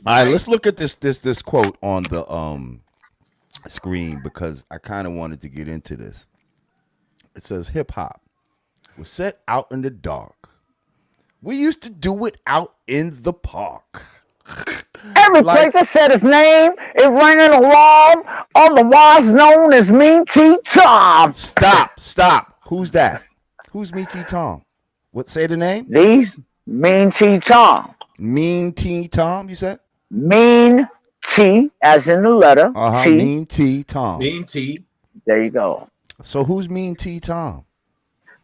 All right, let's look at this quote on the screen because I kind of wanted to get into this. It says hip hop was set out in the dark. We used to do it out in the park. Every place Like, that said his name, it rang an alarm, otherwise known as Mean T Tom. stop. Who's that? Who's Me T Tom? What, say the name? These Mean T Tom. Mean T Tom, you said? Mean T, as in the letter Uh-huh, T. Mean T Tom. Mean T. There you go. So who's Mean T Tom?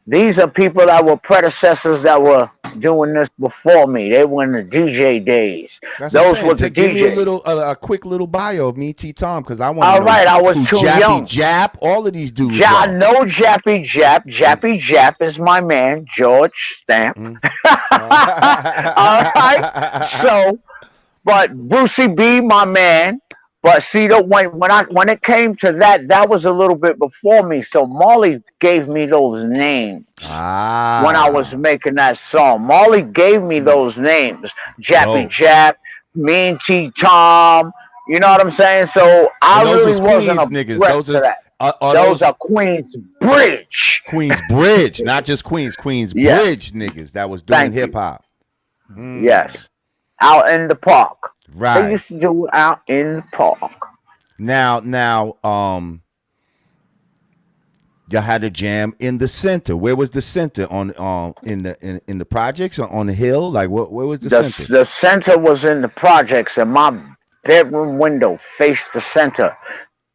These are people that were predecessors that were doing this before me. They were in the DJ days. That's what I'm Those saying. were the Give me DJs. a quick little bio of Me T Tom because I want All to know right, I was who too Jappy young. Jap, all of these dudes I are. know Jappy Jap. Jappy Jap is my man, George Stamp. Mm. All right. So, but Brucey B, my man. But see, when it came to that, that was a little bit before me. So Marley gave me those names when I was making that song. Marley gave me those names: Jappy Jap, Mean T Tom. You know what I'm saying? So I really wasn't a niggas. threat to that. Those are Queens Bridge. Queens Bridge, not just Queens. Queens Bridge niggas that was doing hip hop. Yes, out in the park. Right. They used to do it out in the park. Now, y'all had a jam in the center. Where was the center on in the projects or on the hill? Like where was the center? The center was in the projects, and my bedroom window faced the center.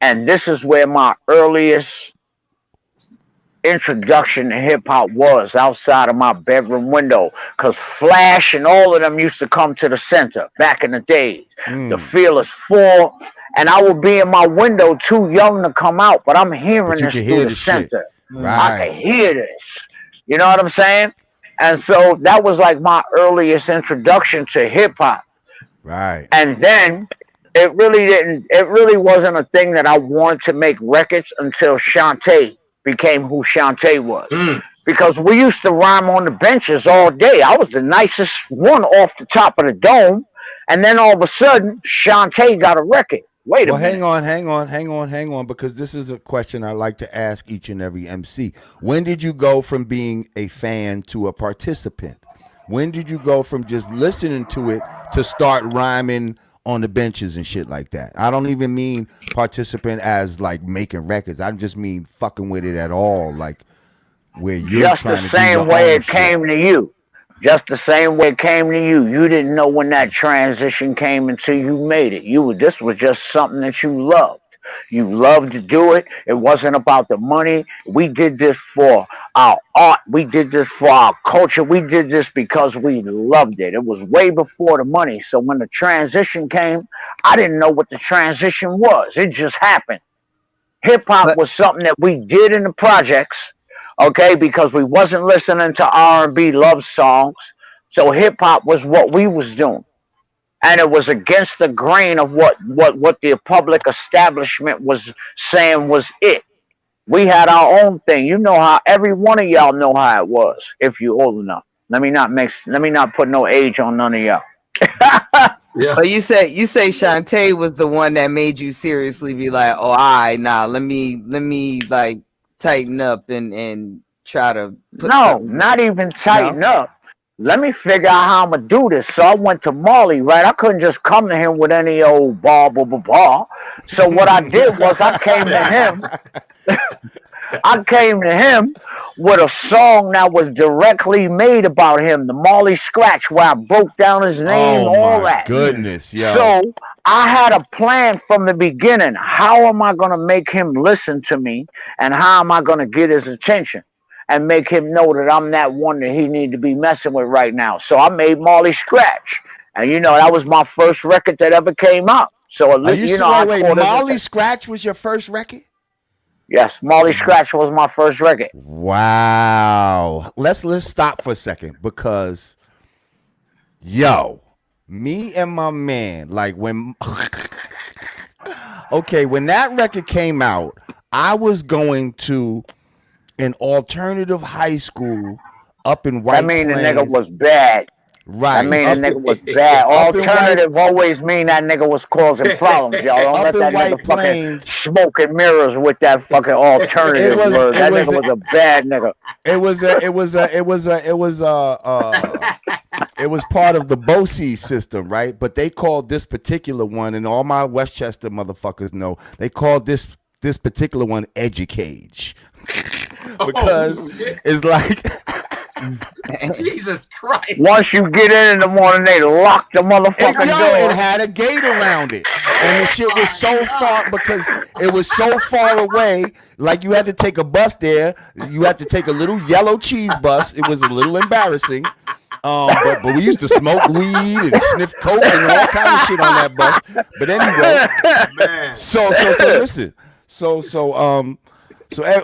And this is where my earliest introduction to hip hop was, outside of my bedroom window, because Flash and all of them used to come to the center back in the days. The Fearless Four, and I would be in my window too young to come out, but I'm hearing this through the center. Right. I can hear this. You know what I'm saying? And so that was like my earliest introduction to hip hop. Right. And then it really wasn't a thing that I wanted to make records until Shantae became who Shantae was. Because we used to rhyme on the benches all day. I was the nicest one off the top of the dome. And then all of a sudden, Shantae got a record. Wait a minute. Hang on, because this is a question I like to ask each and every MC. When did you go from being a fan to a participant? When did you go from just listening to it to start rhyming on the benches and shit like that? I don't even mean participant as like making records. I just mean fucking with it at all, like where you're just trying the to same do way it came to you. Just the same way it came to you. You didn't know when that transition came until you made it. This was just something that you loved. You loved to do it. It wasn't about the money. We did this for our art. We did this for our culture. We did this because we loved it. It was way before the money. So when the transition came, I didn't know what the transition was. It just happened. Hip hop was something that we did in the projects, okay, because we wasn't listening to R&B love songs. So hip hop was what we was doing. And it was against the grain of what the public establishment was saying was it. We had our own thing. You know how every one of y'all know how it was if you're old enough. Let me not put no age on none of y'all. Yeah. But you say Shantae was the one that made you seriously be like, oh, all right, now let me like tighten up and try to put not even tighten up. Let me figure out how I'm gonna do this. So I went to Marley, right? I couldn't just come to him with any old blah. So what I did was I came to him with a song that was directly made about him, the Marley Scratch, where I broke down his name, all that. Goodness, yo. So I had a plan from the beginning. How am I gonna make him listen to me, and how am I gonna get his attention and make him know that I'm that one that he need to be messing with right now? So I made Marley Scratch, and that was my first record that ever came out. So at least Marley Scratch was your first record? Yes, Marley Scratch was my first record. Wow. Let's stop for a second because, me and my man, like when when that record came out, I was going to an alternative high school up in White Plains. That mean the nigga was bad. That Right. mean a nigga was bad. Up in White Alternative always mean that nigga was causing problems, y'all. Don't up let in that nigga White fucking Plains. smoke and mirrors with that fucking It alternative was word. it That was nigga was a bad nigga. it was part of the BOCE system, right? But they called this particular one, and all my Westchester motherfuckers know, they called this particular one Educage. Because it's like Jesus Christ. Once you get in the morning, they lock the motherfucking it door. had a gate around it, and the shit was so far because it was so far away. Like you had to take a bus there. You had to take a little yellow cheese bus. It was a little embarrassing. But we used to smoke weed and sniff coke and all kind of shit on that bus. But anyway, Man. so listen,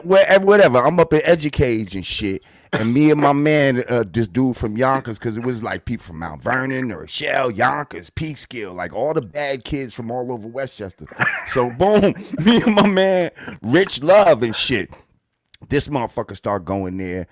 whatever. I'm up in Educage and shit. And me and my man, this dude from Yonkers, because it was like people from Mount Vernon, or Rochelle, Yonkers, Peekskill, like all the bad kids from all over Westchester. So boom, me and my man, Rich Love and shit. This motherfucker start going there,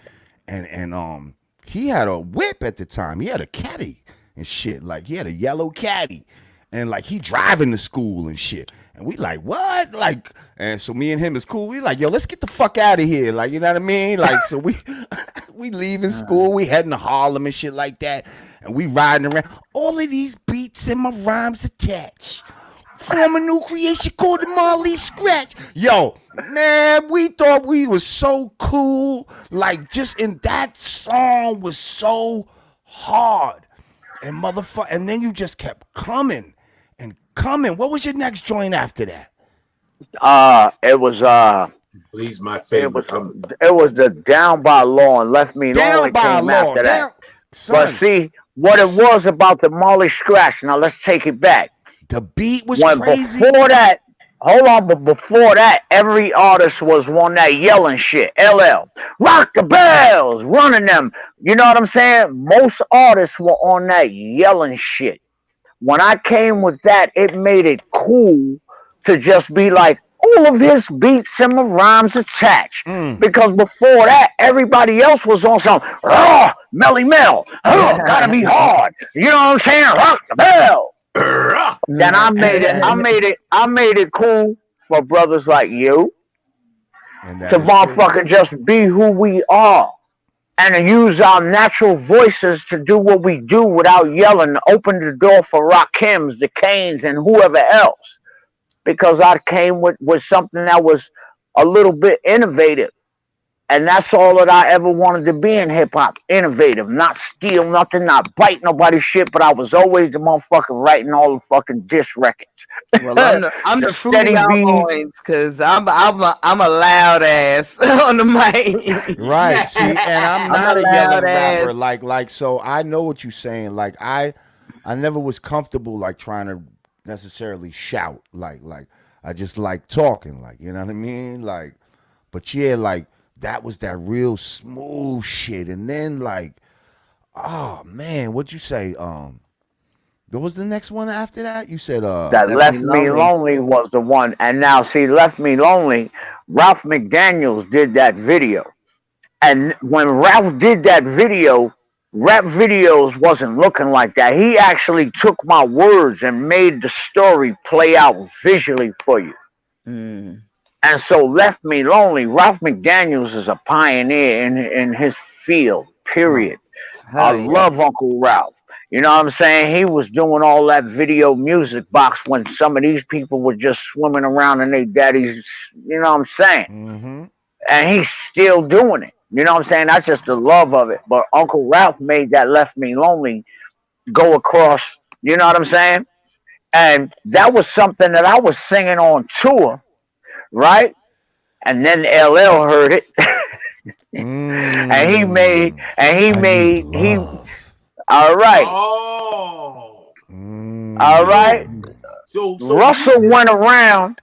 and he had a whip at the time. He had a caddy and shit. Like he had a yellow caddy, and like he driving to school and shit. And we like, what? Like, and so me and him is cool. We like, yo, let's get the fuck out of here. Like, you know what I mean? Like, so we leaving school, we heading to Harlem and shit like that. And we riding around. All of these beats and my rhymes attached. Form a new creation called the Marley Scratch. Yo, man, we thought we was so cool. Like, just in that song was so hard. And motherfucker, and then you just kept coming. What was your next joint after that? It was Please, my it favorite. was the Down by Law and Left Me Lonely came after that. But see what it was about the Marley Scratch. Now let's take it back. The beat was crazy. Before that, hold on, but before that, every artist was on that yelling shit. LL, rock the bells, running them. You know what I'm saying? Most artists were on that yelling shit. When I came with that, it made it cool to just be like, all of his beats and my rhymes attached. Because before that, everybody else was on some Melly Mel. Gotta be hard. You know what I'm saying? Rock the bell. Then I made it cool for brothers like you to motherfucking just be who we are. And to use our natural voices to do what we do without yelling, open the door for Rakims, the Canes, and whoever else. Because I came with something that was a little bit innovative. And that's all that I ever wanted to be in hip-hop. Innovative. Not steal nothing, not bite nobody's shit, but I was always the motherfucker writing all the fucking diss records. Well, I'm the fruity loins because I'm a loud ass on the mic. Right. See, and I'm not a yelling rapper. Like, so I know what you're saying. Like, I never was comfortable like trying to necessarily shout. Like I just like talking. Like, you know what I mean? Like, but yeah, like that was that real smooth shit. And then like, oh man, what'd you say? What was the next one after that? You said that Left Me Lonely was the one. And now see, Left Me Lonely, Ralph McDaniels did that video. And when Ralph did that video, Rap Videos wasn't looking like that. He actually took my words and made the story play out visually for you. And so Left Me Lonely, Ralph McDaniels is a pioneer in his field, period. I love Uncle Ralph. You know what I'm saying? He was doing all that video music box when some of these people were just swimming around in their daddy's, you know what I'm saying? And he's still doing it. You know what I'm saying? That's just the love of it. But Uncle Ralph made that Left Me Lonely go across, you know what I'm saying? And that was something that I was singing on tour, right? And then LL heard it. and he made all right. Oh. All right. So Russell went around,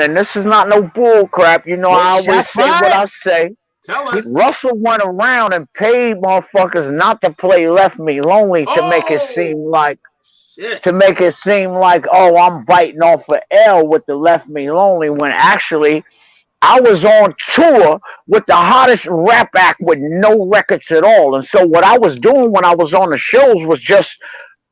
and this is not no bull crap. You know, I always say what I say. Tell us. Russell went around and paid motherfuckers not to play Left Me Lonely to make it seem like, oh, I'm biting off of L with the Left Me Lonely, when actually I was on tour with the hottest rap act with no records at all. And so what I was doing when I was on the shows was just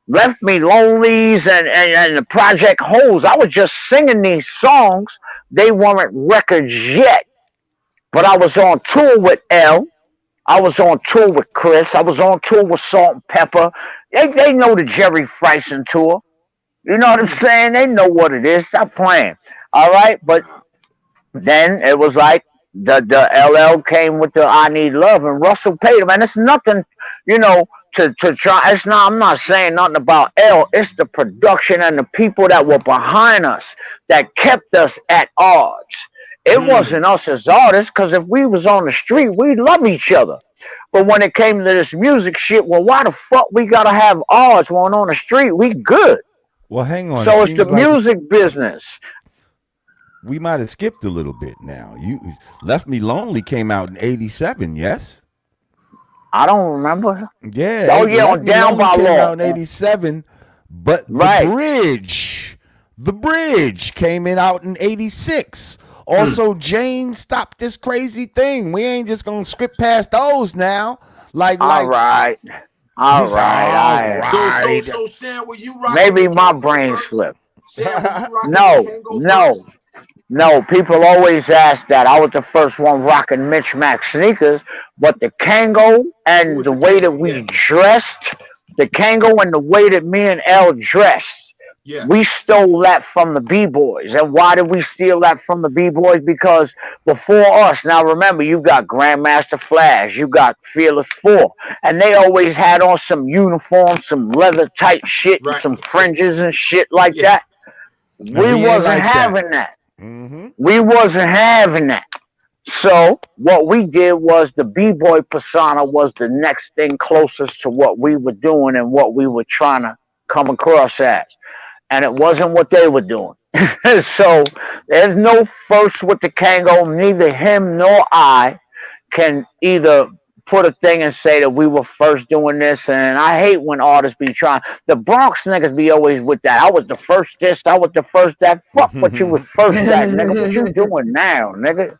Left Me Lonelies and the Project Holes. I was just singing these songs. They weren't records yet. But I was on tour with L. I was on tour with Chris. I was on tour with Salt and Pepper. They know the Jerry Freisen tour. You know what I'm saying? They know what it is. Stop playing. All right? But then it was like the LL came with the I Need Love, and Russell paid him. And it's nothing, you know, to try. It's not. I'm not saying nothing about L. It's the production and the people that were behind us that kept us at odds. It wasn't us as artists, because if we was on the street, we'd love each other. But when it came to this music shit, well, why the fuck we gotta have odds when on the street? We good. Well, hang on. So It it's the seems like music business. we might have skipped a little bit now. You Left Me Lonely came out in '87, yes? I don't remember. Yeah. Oh yeah, Left on Me Down Lonely by came Law. out in '87, but Right. The Bridge came out in '86. Also, Jane, Stop This Crazy Thing. We ain't just gonna skip past those now. All right. All right. So Shan, were you rocking Maybe the my Kango brain first? slipped. Shan, were you rocking the No, Kango no, first? no. People always ask that. I was the first one rocking Mitch Mac sneakers, but the Kango and With the the way that Kango, we yeah. dressed, the Kango and the way that me and L dressed, Yes. we stole that from the B-Boys. And why did we steal that from the B-Boys? Because before us, now remember, you got Grandmaster Flash, you got Fearless 4, and they always had on some uniform, some leather tight shit, and Right. some fringes and shit like Yeah. that. And We we ain't wasn't like that. having that. Mm-hmm. We wasn't having that. So what we did was the B-Boy persona was the next thing closest to what we were doing and what we were trying to come across as. And it wasn't what they were doing. So there's no first with the Kango. Neither him nor I can either put a thing and say that we were first doing this. And I hate when artists be trying. The Bronx niggas be always with that. I was the first this. I was the first that. Fuck what you was first that, nigga. What you doing now, nigga?